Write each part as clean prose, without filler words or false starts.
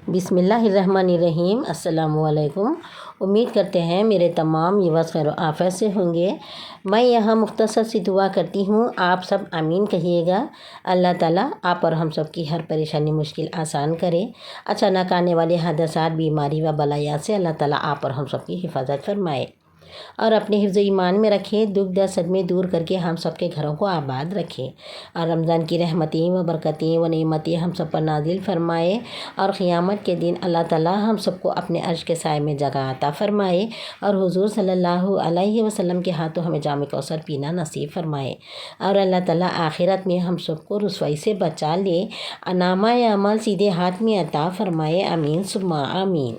बिस्मिल्लाहिर्रहमानिर्रहीम। अस्सलामुअलैकुम। उम्मीद करते हैं मेरे तमाम व्यूअर्स खैर आफियत से होंगे। मैं यहाँ मुख्तसर सी दुआ करती हूँ, आप सब आमीन कहिएगा। अल्लाह ताला आप और हम सब की हर परेशानी मुश्किल आसान करे। अचानक आने वाले हादसात, बीमारी व बलायात से अल्लाह ताला आप और हम सब की हिफाजत फरमाए और अपने हिफ्ज़ ईमान में रखे। दुख दर्द सदमे दूर करके हम सब के घरों को आबाद रखे और रमज़ान की रहमतें व बरकतें व नेमतें हम सब पर नाजिल फरमाए और क़ियामत के दिन अल्लाह ताला हम सबको अपने अर्श के साए में जगह अता फरमाए और हुज़ूर सल्लल्लाहु अलैहि वसल्लम के हाथों हमें जाम कौसर पीना नसीब फरमाए और अल्लाह ताला आखिरत में हम सबको रुसवाई से बचा ले, अनामा अमल सीधे हाथ में अता फरमाए। आमीन सुम्मा आमीन।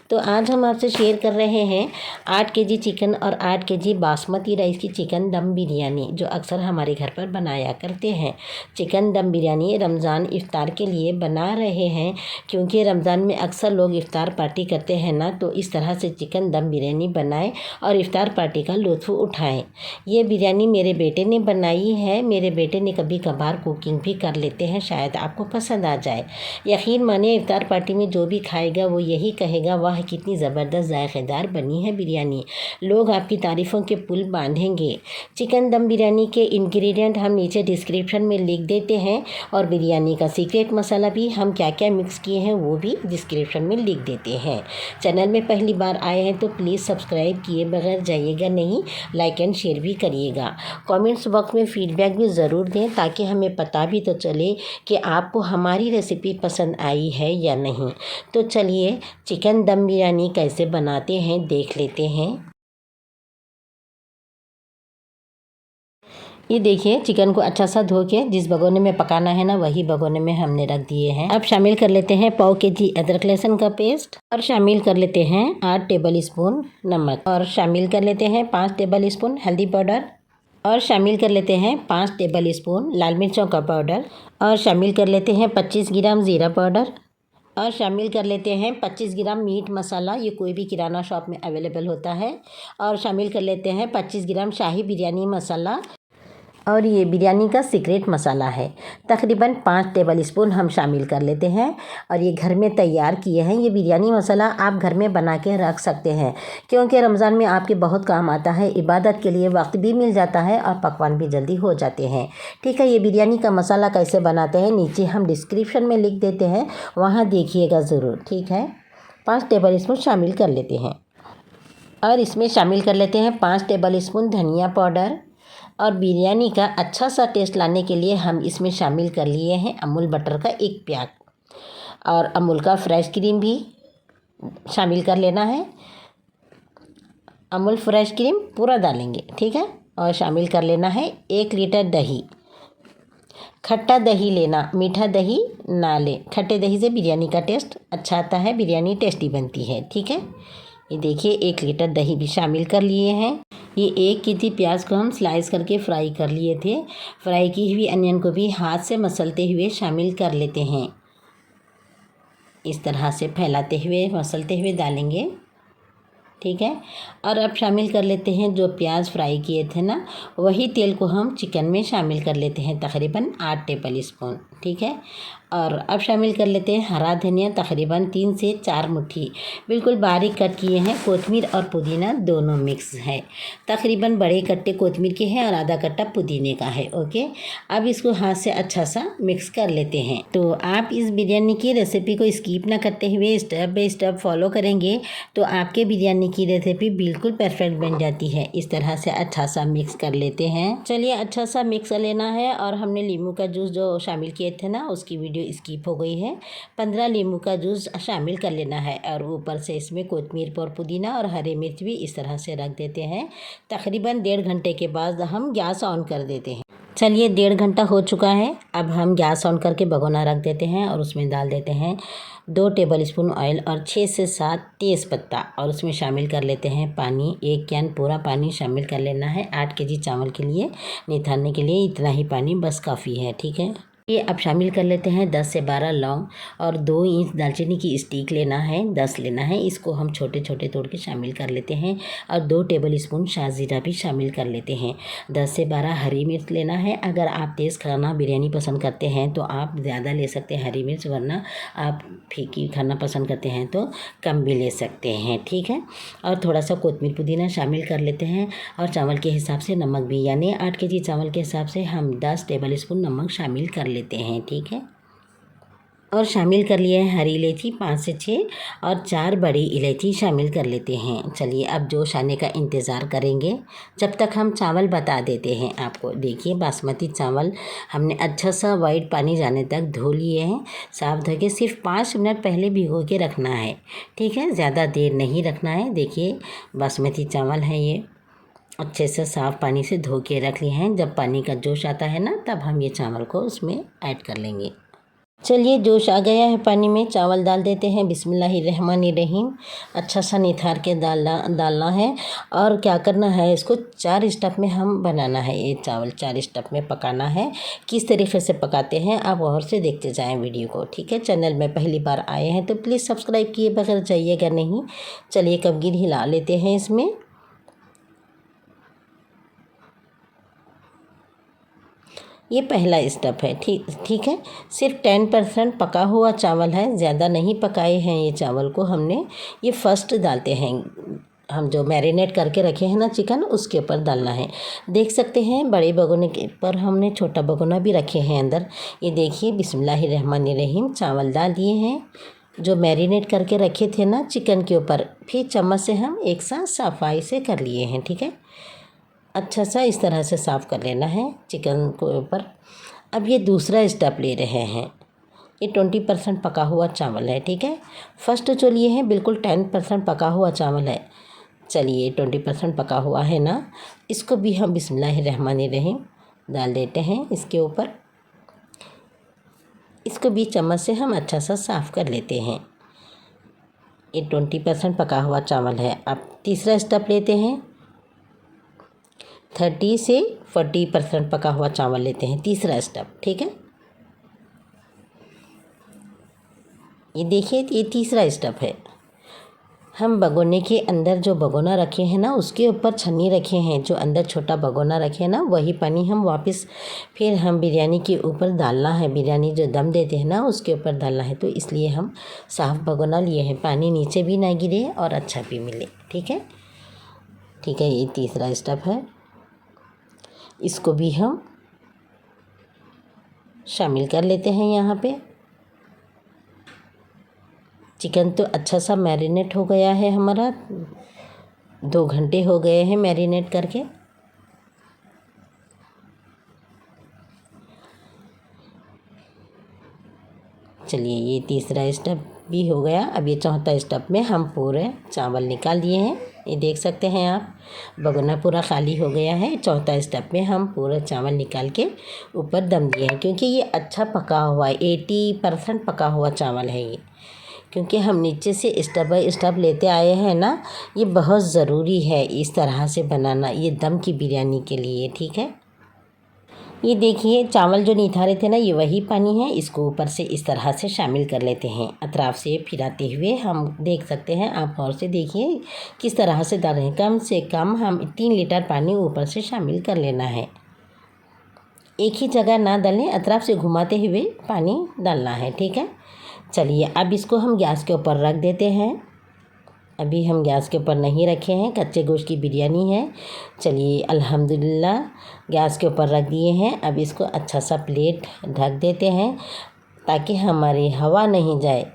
तो आज हम आपसे शेयर कर रहे हैं 8 केजी चिकन और 8 केजी बासमती राइस की चिकन दम बिरयानी, जो अक्सर हमारे घर पर बनाया करते हैं। चिकन दम बिरयानी रमज़ान इफ़्तार के लिए बना रहे हैं, क्योंकि रमज़ान में अक्सर लोग इफ़्तार पार्टी करते हैं ना, तो इस तरह से चिकन दम बिरयानी बनाएं और इफ़्तार पार्टी का लुत्फ़ उठाएं। ये बिरयानी मेरे बेटे ने बनाई है। मेरे बेटे ने कभी कभार कुकिंग भी कर लेते हैं, शायद आपको पसंद आ जाए। यकीन माने इफ़्तार पार्टी में जो भी खाएगा वो यही कहेगा, वाह कितनी ज़बरदस्त जायकेदार बनी है बिरयानी। लोग आपकी तारीफ़ों के पुल बांधेंगे। चिकन दम बिरयानी के इंग्रेडिएंट हम नीचे डिस्क्रिप्शन में लिख देते हैं और बिरयानी का सीक्रेट मसाला भी हम क्या क्या मिक्स किए हैं वो भी डिस्क्रिप्शन में लिख देते हैं। चैनल में पहली बार आए हैं तो प्लीज़ सब्सक्राइब किए बगैर जाइएगा नहीं, लाइक एंड शेयर भी करिएगा। कमेंट्स बॉक्स में फ़ीडबैक भी ज़रूर दें ताकि हमें पता भी तो चले कि आपको हमारी रेसिपी पसंद आई है या नहीं। तो चलिए चिकन दम बिरयानी कैसे बनाते हैं देख लेते हैं। ये देखिए, चिकन को अच्छा सा धो के जिस भगोने में पकाना है ना, वही भगोने में हमने रख दिए हैं। अब शामिल कर लेते हैं पाव केजी अदरक लहसुन का पेस्ट और शामिल कर लेते हैं 8 टेबल स्पून नमक और शामिल कर लेते हैं 5 टेबल स्पून हल्दी पाउडर और शामिल कर लेते हैं 5 टेबल स्पून लाल मिर्चों का पाउडर और शामिल कर लेते हैं 25 ग्राम ज़ीरा पाउडर और शामिल कर लेते हैं 25 ग्राम मीट मसाला, ये कोई भी किराना शॉप में अवेलेबल होता है। और शामिल कर लेते हैं 25 ग्राम शाही बिरयानी मसाला और ये बिरयानी का सीक्रेट मसाला है। तकरीबन 5 टेबल स्पून हम शामिल कर लेते हैं और ये घर में तैयार किए हैं। ये बिरयानी मसाला आप घर में बना के रख सकते हैं, क्योंकि रमज़ान में आपके बहुत काम आता है। इबादत के लिए वक्त भी मिल जाता है और पकवान भी जल्दी हो जाते हैं। ठीक है, ये बिरयानी का मसाला कैसे बनाते हैं नीचे हम डिस्क्रिप्शन में लिख देते हैं, वहाँ देखिएगा ज़रूर। ठीक है, 5 टेबल स्पून शामिल कर लेते हैं और इसमें शामिल कर लेते हैं 5 टेबल स्पून धनिया पाउडर और बिरयानी का अच्छा सा टेस्ट लाने के लिए हम इसमें शामिल कर लिए हैं अमूल बटर का 1 पैक और अमूल का फ्रेश क्रीम भी शामिल कर लेना है। अमूल फ्रेश क्रीम पूरा डालेंगे, ठीक है। और शामिल कर लेना है 1 लीटर दही। खट्टा दही लेना, मीठा दही ना ले। खट्टे दही से बिरयानी का टेस्ट अच्छा आता है, बिरयानी टेस्टी बनती है। ठीक है, ये देखिए 1 लीटर दही भी शामिल कर लिए हैं। ये 1 केजी प्याज को हम स्लाइस करके फ्राई कर लिए थे। फ्राई की हुई अनियन को भी हाथ से मसलते हुए शामिल कर लेते हैं। इस तरह से फैलाते हुए मसलते हुए डालेंगे, ठीक है। और अब शामिल कर लेते हैं जो प्याज फ्राई किए थे ना, वही तेल को हम चिकन में शामिल कर लेते हैं, तकरीबन 8 टेबल स्पून। ठीक है, और अब शामिल कर लेते हैं हरा धनिया, तकरीबन 3 से 4 मुट्ठी बिल्कुल बारीक कट किए हैं। कोतमीर और पुदीना दोनों मिक्स है, तकरीबन बड़े कट्टे कोतमीर के हैं और आधा कट्टा पुदीने का है। ओके, अब इसको हाथ से अच्छा सा मिक्स कर लेते हैं। तो आप इस बिरयानी की रेसिपी को स्किप ना करते हुए स्टेप बाय स्टेप फॉलो करेंगे तो आपके बिरयानी की रेसिपी बिल्कुल परफेक्ट बन जाती है। इस तरह से अच्छा सा मिक्स कर लेते हैं। चलिए, अच्छा सा मिक्स कर लेना है और हमने नींबू का जूस जो शामिल किए थे ना, उसकी वीडियो स्किप हो गई है। 15 नींबू का जूस शामिल कर लेना है और ऊपर से इसमें कोतमीर और पुदीना और हरी मिर्च भी इस तरह से रख देते हैं। तकरीबन 1.5 घंटे के बाद हम गैस ऑन कर देते हैं। चलिए, 1.5 घंटा हो चुका है। अब हम गैस ऑन करके भगोना रख देते हैं और उसमें डाल देते हैं 2 टेबल स्पून ऑयल और 6 से 7 तेज़ पत्ता और उसमें शामिल कर लेते हैं पानी। 1 कैन पूरा पानी शामिल कर लेना है। 8 केजी चावल के लिए निथारने के लिए इतना ही पानी बस काफ़ी है। ठीक है, ये अब शामिल कर लेते हैं 10 से 12 लौंग और 2 इंच दालचीनी की स्टिक लेना है, 10 लेना है। इसको हम छोटे छोटे तोड़ के शामिल कर लेते हैं और 2 टेबल स्पून शाज़ीरा भी शामिल कर लेते हैं। 10 से 12 हरी मिर्च लेना है। अगर आप तेज़ खाना बिरयानी पसंद करते हैं तो आप ज़्यादा ले सकते हैं हरी मिर्च, वरना आप फीकी खाना पसंद करते हैं तो कम भी ले सकते हैं, ठीक है। और थोड़ा सा कोतमीर पुदीना शामिल कर लेते हैं और चावल के हिसाब से नमक भी, यानी 8 केजी चावल के हिसाब से हम 10 टेबल स्पून नमक शामिल कर लेते हैं, ठीक है। और शामिल कर लिए हैं हरी इलायची 5 से 6 और 4 बड़ी इलायची शामिल कर लेते हैं। चलिए अब जोश आने का इंतज़ार करेंगे, जब तक हम चावल बता देते हैं आपको। देखिए बासमती चावल हमने अच्छा सा वाइट पानी जाने तक धो लिए हैं। साफ धो के सिर्फ 5 मिनट पहले भिगो के रखना है, ठीक है, ज़्यादा देर नहीं रखना है। देखिए बासमती चावल है, ये अच्छे से साफ़ पानी से धो के रख लिए हैं। जब पानी का जोश आता है ना, तब हम ये चावल को उसमें ऐड कर लेंगे। चलिए जोश आ गया है पानी में, चावल डाल देते हैं। बिस्मिल्लाहिर्रहमानिर्रहीम। अच्छा सा निथार के डालना है। और क्या करना है, इसको 4 स्टेप में हम बनाना है। ये चावल 4 स्टेप में पकाना है। किस तरीके से पकाते हैं आप और से देखते जाएं वीडियो को, ठीक है। चैनल में पहली बार आए हैं तो प्लीज़ सब्सक्राइब किए बगैर जाइएगा नहीं। चलिए कबगिर हिला लेते हैं इसमें। ये पहला स्टेप है, ठीक है। सिर्फ 10% पका हुआ चावल है, ज़्यादा नहीं पकाए हैं ये चावल को हमने। ये फर्स्ट डालते हैं, हम जो मैरिनेट करके रखे हैं ना चिकन, उसके ऊपर डालना है। देख सकते हैं बड़े भगोने के ऊपर हमने छोटा भगोना भी रखे हैं अंदर। ये देखिए बिस्मिल्लाहिर्रहमानिर्रहीम, चावल डाल दिए हैं जो मैरिनेट करके रखे थे ना चिकन के ऊपर। फिर चम्मच से हम एक साथ सफाई से कर लिए हैं, ठीक है। अच्छा सा इस तरह से साफ़ कर लेना है चिकन को ऊपर। अब ये दूसरा स्टेप ले रहे हैं। ये 20% पका हुआ चावल है, ठीक है। फर्स्ट जो लिए हैं बिल्कुल 10% पका हुआ चावल है। चलिए 20% पका हुआ है ना, इसको भी हम बिस्मिल्लाहिर्रहमानिर्रहीम डाल देते हैं इसके ऊपर। इसको भी चम्मच से हम अच्छा सा साफ़ कर लेते हैं। ये 20% पका हुआ चावल है। अब तीसरा स्टेप लेते हैं। 30 से 40% पका हुआ चावल लेते हैं, तीसरा स्टेप, ठीक है। ये देखिए ये तीसरा स्टेप है। हम भगोने के अंदर जो भगोना रखे हैं ना, उसके ऊपर छन्नी रखे हैं। जो अंदर छोटा भगोना रखे हैं ना, वही पानी हम वापस फिर हम बिरयानी के ऊपर डालना है। बिरयानी जो दम देते हैं ना, उसके ऊपर डालना है। तो इसलिए हम साफ़ भगोना लिए हैं, पानी नीचे भी ना गिरे और अच्छा भी मिले, ठीक है। ठीक है, ये तीसरा स्टेप है। इसको भी हम शामिल कर लेते हैं यहाँ पे। चिकन तो अच्छा सा मैरिनेट हो गया है हमारा, 2 घंटे हो गए हैं मैरिनेट करके। चलिए ये तीसरा स्टेप भी हो गया। अब ये चौथा स्टेप में हम पूरे चावल निकाल दिए हैं। ये देख सकते हैं आप, भगोना पूरा खाली हो गया है। चौथा स्टेप में हम पूरा चावल निकाल के ऊपर दम दिए हैं, क्योंकि ये अच्छा पका हुआ है। 80% पका हुआ चावल है ये, क्योंकि हम नीचे से स्टेप बाय स्टेप लेते आए हैं ना। ये बहुत ज़रूरी है इस तरह से बनाना, ये दम की बिरयानी के लिए, ठीक है। ये देखिए चावल जो निथारे थे ना, ये वही पानी है। इसको ऊपर से इस तरह से शामिल कर लेते हैं, अतराफ से फिराते हुए। हम देख सकते हैं, आप और से देखिए किस तरह से डाल रहे हैं। कम से कम हम 3 लीटर पानी ऊपर से शामिल कर लेना है। एक ही जगह ना डालें, अतराफ से घुमाते हुए पानी डालना है, ठीक है। चलिए अब इसको हम गैस के ऊपर रख देते हैं। अभी हम गैस के ऊपर नहीं रखे हैं, कच्चे गोश्त की बिरयानी है। चलिए अल्हम्दुलिल्लाह गैस के ऊपर रख दिए हैं। अब इसको अच्छा सा प्लेट ढक देते हैं, ताकि हमारी हवा नहीं जाए।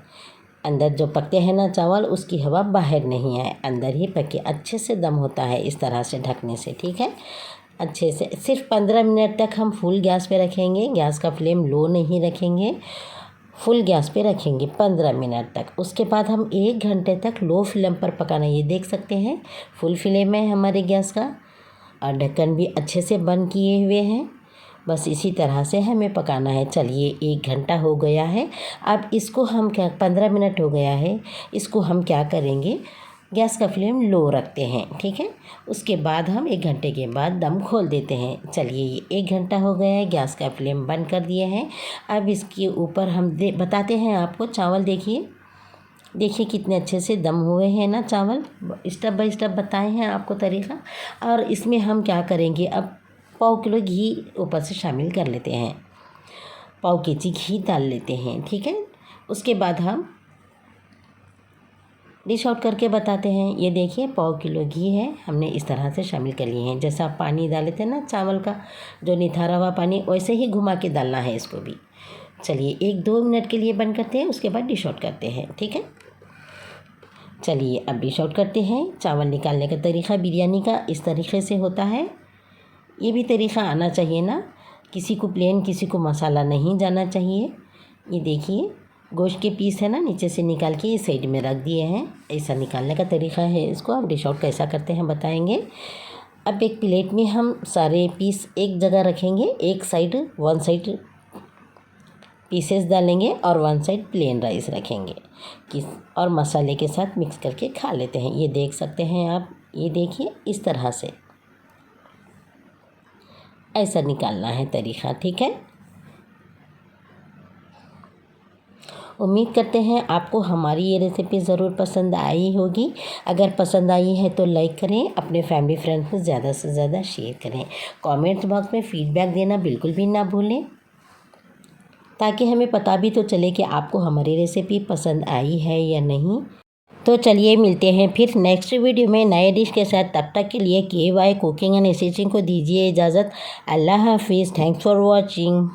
अंदर जो पकते हैं ना चावल, उसकी हवा बाहर नहीं आए, अंदर ही पके। अच्छे से दम होता है इस तरह से ढकने से, ठीक है। अच्छे से सिर्फ 15 मिनट तक हम फुल गैस पे रखेंगे। गैस का फ्लेम लो नहीं रखेंगे, फुल गैस पे रखेंगे 15 मिनट तक। उसके बाद हम 1 घंटे तक लो फ्लेम पर पकाना। ये देख सकते हैं फुल फ्लेम है हमारे गैस का, और ढक्कन भी अच्छे से बंद किए हुए हैं। बस इसी तरह से हमें पकाना है। चलिए 1 घंटा हो गया है। अब इसको हम क्या, 15 मिनट हो गया है, इसको हम क्या करेंगे, गैस का फ्लेम लो रखते हैं, ठीक है। उसके बाद हम 1 घंटे के बाद दम खोल देते हैं। चलिए ये 1 घंटा हो गया है, गैस का फ्लेम बंद कर दिए हैं। अब इसके ऊपर हम बताते हैं आपको चावल। देखिए कितने अच्छे से दम हुए हैं ना चावल। स्टेप बाय स्टेप बताए हैं आपको तरीका। और इसमें हम क्या करेंगे, अब पाव किलो घी ऊपर से शामिल कर लेते हैं, पाव केजी घी डाल लेते हैं, ठीक है। उसके बाद हम डिश आउट करके बताते हैं। ये देखिए पाव किलो घी है, हमने इस तरह से शामिल कर लिए हैं। जैसा पानी डाले थे ना चावल का, जो निथारा हुआ पानी, वैसे ही घुमा के डालना है इसको भी। चलिए 1-2 मिनट के लिए बंद करते हैं, उसके बाद डिश आउट करते हैं, ठीक है। चलिए अब डिश आउट करते हैं। चावल निकालने का तरीका बिरयानी का इस तरीके से होता है। ये भी तरीका आना चाहिए ना, किसी को प्लेन, किसी को मसाला नहीं जाना चाहिए। ये देखिए गोश्त के पीस है ना, नीचे से निकाल के ये साइड में रख दिए हैं। ऐसा निकालने का तरीका है इसको। अब डिश आउट कैसा करते हैं बताएंगे। अब एक प्लेट में हम सारे पीस एक जगह रखेंगे। एक साइड 1 साइड पीसेस डालेंगे और 1 साइड प्लेन राइस रखेंगे और मसाले के साथ मिक्स करके खा लेते हैं। ये देख सकते हैं आप, ये देखिए इस तरह से ऐसा निकालना है तरीका, ठीक है। उम्मीद करते हैं आपको हमारी ये रेसिपी ज़रूर पसंद आई होगी। अगर पसंद आई है तो लाइक करें, अपने फैमिली फ्रेंड्स में ज़्यादा से ज़्यादा शेयर करें। कमेंट्स बॉक्स में फीडबैक देना बिल्कुल भी ना भूलें, ताकि हमें पता भी तो चले कि आपको हमारी रेसिपी पसंद आई है या नहीं। तो चलिए मिलते हैं फिर नेक्स्ट वीडियो में नए डिश के साथ। तब तक के लिए KY कुकिंग एंड स्टिचिंग को दीजिए इजाज़त। अल्लाह हाफिज़। Thanks for watching.